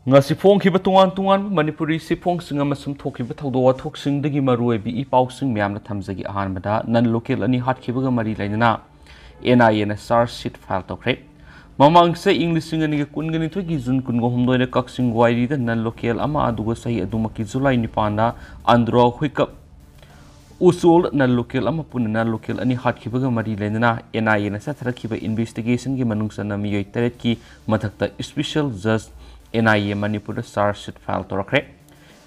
ngasi phongkhiba tungan manipuri siphongsinga amasum thokhiba thawdo wathoksingi maruibi ipausing myamna thamjagi ahanbada nan local ani hatkhibaga mari lainana NIA na charge sheet file tokre mamang se english ngani kungani thogi jun kungo humdoina kaksing wairi da nan local ama adugo sahi adumaki july nipanda andro huikap usul nan local ama pun nan local ani hatkhibaga mari lainana NIA na sathrakhiba investigation gi manungsana miyoi teret ki mathakta special judge NIA Manipur charge sheet file torakre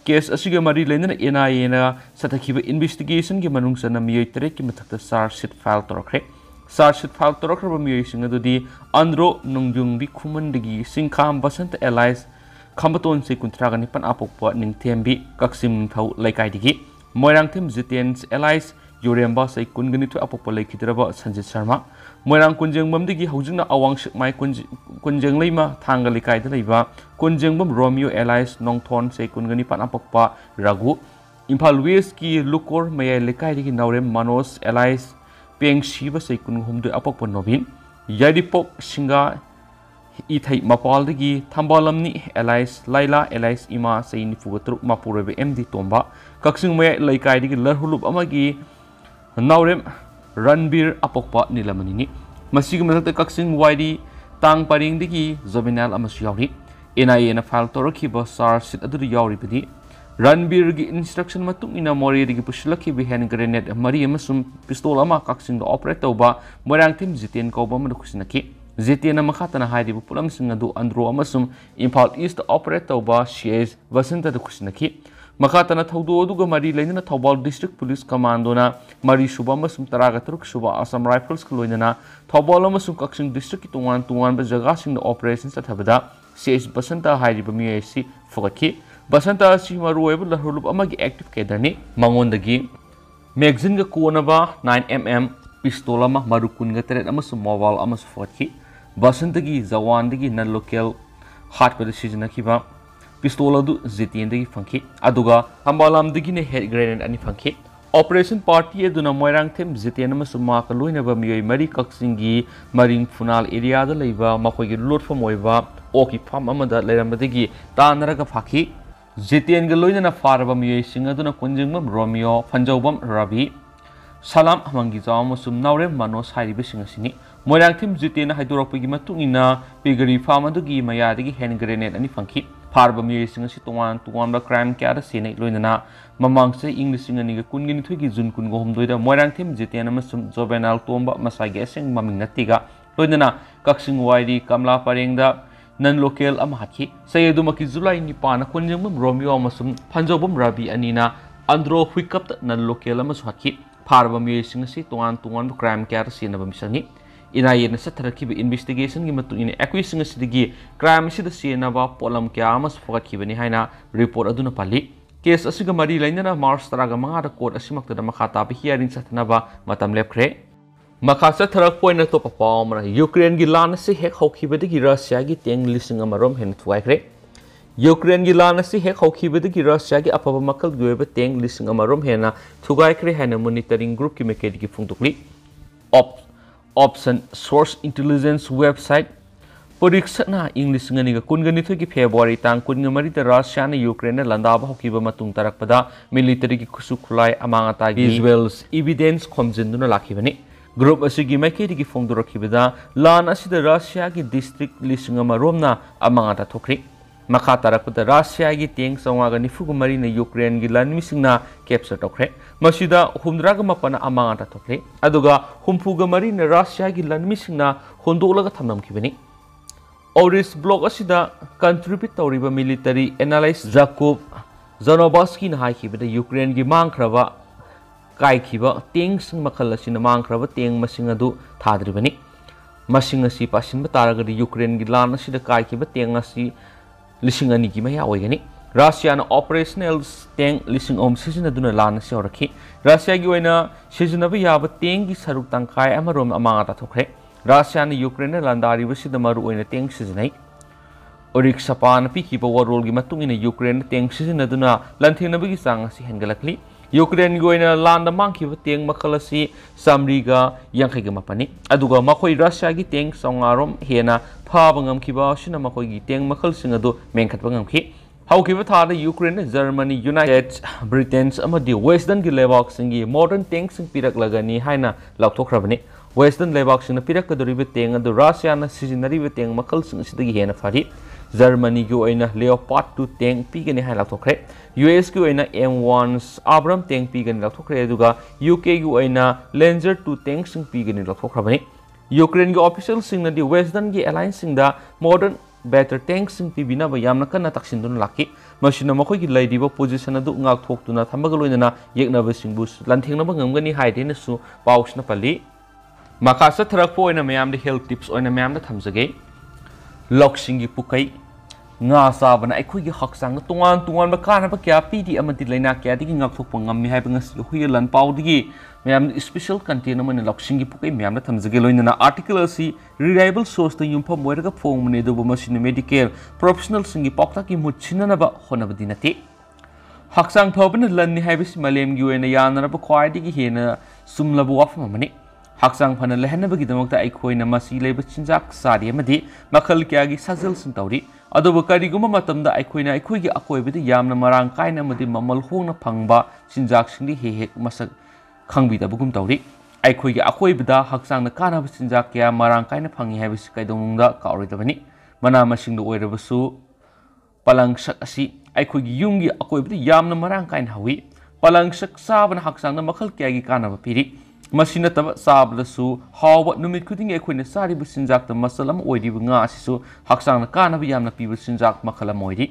case asiga mari lainana NIA na sathakhiba investigation gi manungsana miyoi teret ki mathakta charge sheet file torakre charge sheet file torakra miyoi singa dudi andro nungjung bi khumandagi singkham basant allies khambaton se kuntragani pan apokpa ningthembi kaksim thau laikai digi moirang them jitens allies yoremba sai kungani thu apokpa laikhidraba sanjit sharma moirang kunjeng mamdigi haujingna awang shikmai kunjeng leima thangali kaida leiba kunjeng bam romeo allies nongthon sei kungani pan apokpa ragu imphal west ki lukor mayai lekai digi naurem manos allies peng shiba sei kun humdu apokpa novin yadipok singa ithai mapal digi thambalamni allies laila allies ima sei nifugatruk mapurebe md tomba kaksing mayai lekai digi larhulup amagi naurem Ranbir apokpa nilamani masigi mathakta kaksing waidi tang paring digi jovinal amasu yauri NIA na file torakhiba charge sheet adu yauri bidi Ranbir gi instruction matung ina mori digi pushilakhi bi hand grenade mari amasum pistol ama kaksing da operate tawba moirang tim jiten koba ma khusinaki jiten na makhatana haidi bu pulam sing adu andro amasum imphal east operate tawba cs vasanta da khusinaki makhatana thawdo aduga mari lainana thawbal district police commando na mari suba amasum taraga turuk suba asam rifles khloinana thawbal amasum kaksing district ki tungan ba jaga sing operation sathabada cs basanta hairiba miasi fogaki basanta si marueba lahulup amagi active kedani mangondagi magazine ga konaba 9mm pistol ama marukun ga teret amasum mobile amasum fogaki basantagi jawandagi nan local hard ba decision akiba pistol adu jitien dagi fangki aduga hambalam dagi ne head grenade ani fangki operation party aduna moirang them jitien amasum ma ka loina ba miyoi mari kaksingi maring funal area da leiba makoi gi lot from oiba oki farm amada leiramdagi tanaraga phaki jitien ga loina na farba miyoi sing aduna kunjingbam romeo fanjawbam rabi salam hamangi jawamusum naure manos hairibe singasini moirang them jitien haidorapigi matungina pigari farm adugi mayadagi hand grenade ani fangki farba miyoi sing asi tungan ba crime kya da sine loinana mamang se english sing ani ga kungini thugi jun kun go homdoida moirang them jitien amasum jovenal tomba masagi aseng maming natiga loinana kaksing waidi kamla parengda nan local ama hakhi sayedumaki july ni pana kunjengmam romeo amasum phanjobum rabi anina andro huikap nan local ama hakhi farba miyoi sing asi tungan crime kya da sine ba misani NIA na sathrakhiba investigation gi matungina accusing asidigi crime sida senaba polam kya amas fogakhibani haina report aduna pali case asiga mari lainana march taraga manga da court asimakta da makhata bi hearing sathnaba matam lepkhre makha satharak point to papamra Ukraine gi lan se hek hokhibadigi Russia gi teng lising amarom hen thugaikhre Ukraine gi lan se hek hokhibadigi Russia gi apaba makal goeba teng lising amarom hena thugaikhre haina monitoring group ki mekedi gi phungtukli option source intelligence website poriksana english ngani ga kungani thogi february tang kunga mari da Russia na Ukraine landaba hokiba matung tarakpada military ki khusu khulai amangata gi visuals evidence khomjinduna lakhibani group asigi maikedi gi phongdorakhibada lan asida Russia gi district lisingama romna amangata thokri makha tarakpada Russia gi teng sawaga nifugu mari na Ukraine gi lan misingna capture tokre masida humdraga mapana amangata thokre aduga humfuga mari na Russia gi lan misingna hondolaga thamnamkhibani Oris blog asida contribute tawriba military analyst Jacob Zanobaski na haikibada Ukraine gi mangkhraba kaikhiba teng sing makhal asina mangkhraba teng masing adu thadribani masing asi pasinba taraga Ukraine gi lan asida kaikhiba teng asi lising ani ki maya oigani Russia na operational teng lising om season aduna lan se orakhi Russia gi oina season abi yaba teng gi saruk tangkai amarom amanga ta thokre Russia na Ukraine landari basida maru oina teng season ai orik sapan pi ki power role gi matung ina Ukraine teng season aduna lanthina bi sang si hengalakli Ukraine की लान मांग Teng मखल चामरीगा यांखैग मपनी मखोई Russia की Teng चौंगारोम हेना फाब की Teng मखल मेंखटब गमखी हौखिब थाद Ukraine Germany United Britain western की लेबाक modern Teng पीरकलगनी हाइना लाथोख्रबनी western लेबाक पीरकदोरिब Teng Russia सिजनरीब Teng मखल हेना फरी Germany की लेओपार्ड 2 तेंग पीगनी हाई लाथोख्रे यूएस की M1 आब्रम तेंग पीगनी लाथोख्रे यूके की लेंजर 2 तेंग पीगनी लाथोख्रबनी यूक्रेन की ऑफिशियल वेस्टर्न की एलायंस मॉडर्न बेटर टैंक पीबीनब यामना कन्ना तक्सिनदुना लाखी मसिना मखोइगी लैरिबा पोजिशन अदु ngakthoktuna thamaga loinana yeknabasingbu lanthengnaba ngamgani haidensu pausna pali makasa tharakpo oina mayamde health tips oina mayamda thamjage loksingi pukai nga sabana aikhoigi haksang tungan tungan ba kana ba kya pidi amati laina kya digi ngakthokpa ngammi haiba ngasi hui lan paudigi mayam special content amane loksingi pukai mayamda thamjage loinana article asi reliable source ta yumpham moiraga phongmane do machine medical professional singi pokta ki mutchinana ba honabadi nati haksang phobana lanni haibis malem gi oina yanana ba khwai digi hena sumlabu wafam amani haksang phana lehanabagi damakta aikhoina masi leiba chinjak sari amadi makhal kya gi sajal sin tawri adobo kariguma matamda aikhoina aikhoigi akoibidi yamna marang kaina amadi mamal hongna phangba chinjak singdi he masak khangbi tawri aikhoigi akoibida haksangna kana chinjak kya marang kaina phangi habis kaidongda kauridabani mana masingda oirabasu palangsak asi aikhoigi yumgi akoibidi yamna marang kaina hawi palangsak sabana haksangna makhal kya gi kana piri masina taba sablasu hawa numit khuding aikhoina sari businjak ta masalam oiriba nga asisu haksangna kana bi yamna pibu sinjak makhala moiri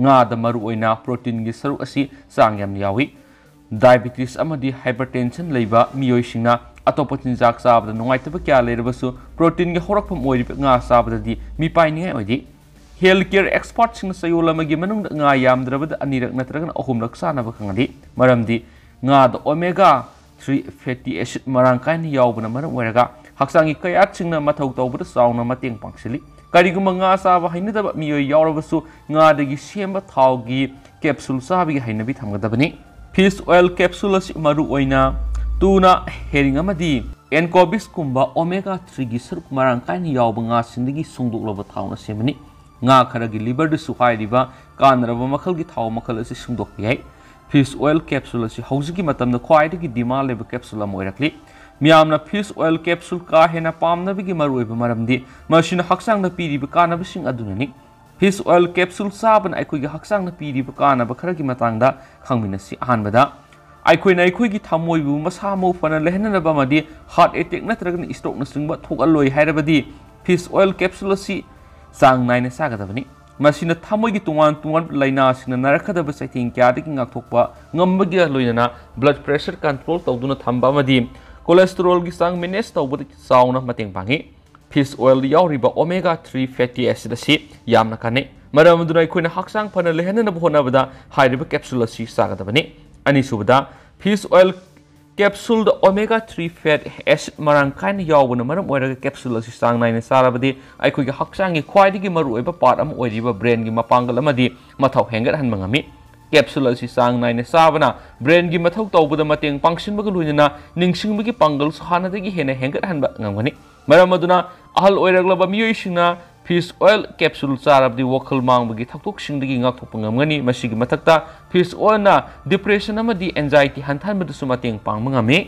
nga da maru oina protein gi saru asi sang yam yawi diabetes amadi hypertension leiba miyoi singna atopa chinjak sabda nungai taba kya leirabasu protein gi horakpham oiriba nga sabda di mi paini oidi healthcare expert sing sayolama gi manung nga yamdrabada anirak natragan ahumrak sanaba khangadi maramdi nga da omega 3 fatty acid marang kaini yaubana maram oiraga haksangi kayat singna mathau tawbada sauna mateng pangsili kariguma nga saba hainadaba miyoi yaurabasu nga dagi semba thaugi capsule sabi hainabi thamgadabani fish oil capsule asi maru oina tuna herring amadi encobis kumba omega 3 gi saruk marang kaini yauba nga sindagi sungdoklaba thauna semani nga kharagi liver de suhai riba kanraba makhal gi thau makhal asi sungdok yai fish oil capsule asi hauji matamda khwaidagi dima leba capsule amoirakli miyamna fish oil capsule ka hena pamnabigi maruiba maramdi machine haksang na piriba kanaba sing adunani fish oil capsule saban aikhoigi haksang na piriba kanaba kharagi matangda khangminasi ahanbada aikhoigi thamoibu masamo fana lehnanaba madi heart attack natraga stroke na singba thokaloi hairabadi fish oil capsule asi sang naina sagadabani masina thamoigi tungan laina sina narakadaba saithing kya dagi ngakthokpa ngambagi loinana blood pressure control tawduna thamba madi cholesterol gi sang manage tawbada sauna mateng pangi fish oil yauriba omega 3 fatty acid asi yamna kane maramuduna ikhoina haksang phana lehanana bhonabada hairiba capsule asi sagadabani ani subada fish oil capsule the omega 3 fat acid marang kaina yaubana maram oiraga capsule asi sang naina sarabadi aikhoigi haksangi khwaidigi maru oiba part am oiriba brain gi mapangal amadi mathau hengat han mangami capsule asi sang naina sabana brain gi mathau tawbada mateng pangsinbaga luinana ningsingbagi pangal hanadagi hena hengat hanba ngamgani maram aduna ahal oiraglaba miyoisingna fish oil capsule sarabdi wakal mangbagi thaktok singdagi ngakthokpa ngamgani masigi mathakta fish oil na depression amadi anxiety hanthanbada sumateng pangmangami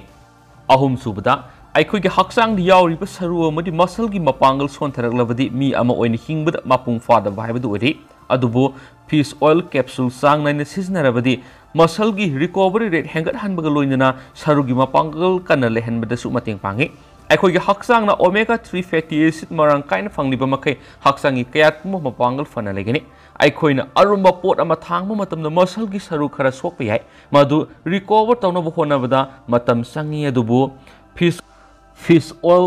ahum subada aikhoigi haksang di yauriba saru amadi muscle gi mapangal sontharaglabadi mi ama oina hingbada mapung fada baibadu ori adubu fish oil capsule sang naina siznarabadi muscle gi recovery rate hengat hanbaga loinana saru gi mapangal kana lehenbada sumateng pangi aikhoigi haksang na omega 3 fatty acid marang kaina fangliba makai haksangi kayat mo mapangal fana legani aikhoina arumba pot ama thangma matamna muscle gi saru khara sokpa yai madu recover tawna bo honabada matam sangi adubu fish oil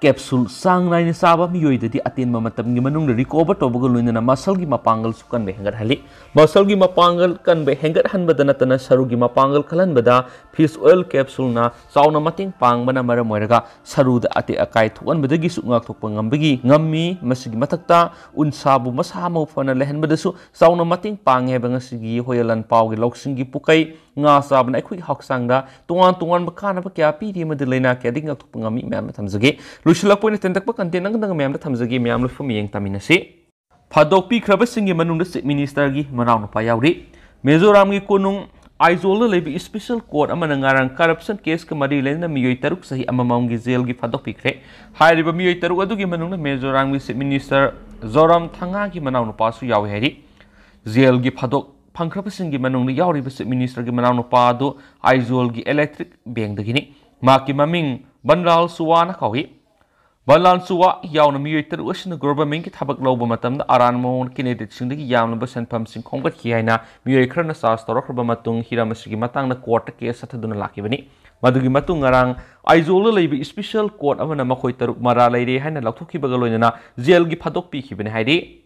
capsule sang naina saba miyoidadi atenba matamgi manungda recover tobaga loinana muscle gi mapangal sukan be hengat hali muscle gi mapangal kan be hengat hanbada natana saru gi mapangal khalanbada fish oil capsule na sauna mating pangbana mara moiraga saru da ate akai thuanbadagi su ngak thokpa ngambagi ngammi masigi matakta unsabu masa mau fana lehanbada su sauna mating pange bangasigi hoyalan pawgi loksingi pukai nga sabna ekhoi haksangda tungan bakana ba kya pi di madelaina kya ding ngak thokpa ngami myam thamjage lushilak point tendak pa content nang dang myam thamjage myam lu fum yeng taminasi phadok pi khraba singi manung chief minister gi manaw no pa yauri Mizoram gi konung aizol lebi special court amana ngarang corruption case ka mari lena miyoi taruk sahi amamam gi jail gi phadok pi khre hairiba miyoi taruk adu gi manung Mizoram gi chief minister Zoram Thanga gi manaw no pa su yawi hari jail gi phadok phangkhraba singi manung yauri ba chief minister gi manaw no pa adu aizol gi electric bank dagini maki maming Banral Suwana kawi Banral Suwa yauna miyoi taruk asina government ki thabak lawba matamda aran mon candidate singdagi yamna ba sanpham sing khongkat ki haina miyoi khrana sas torokhba matung hiramasigi matangna court case sathaduna lakibani madugi matung ngarang aizol leibi special court amana makhoi taruk mara leire haina lakthoki baga loinana jail gi phadok pi khibani haidi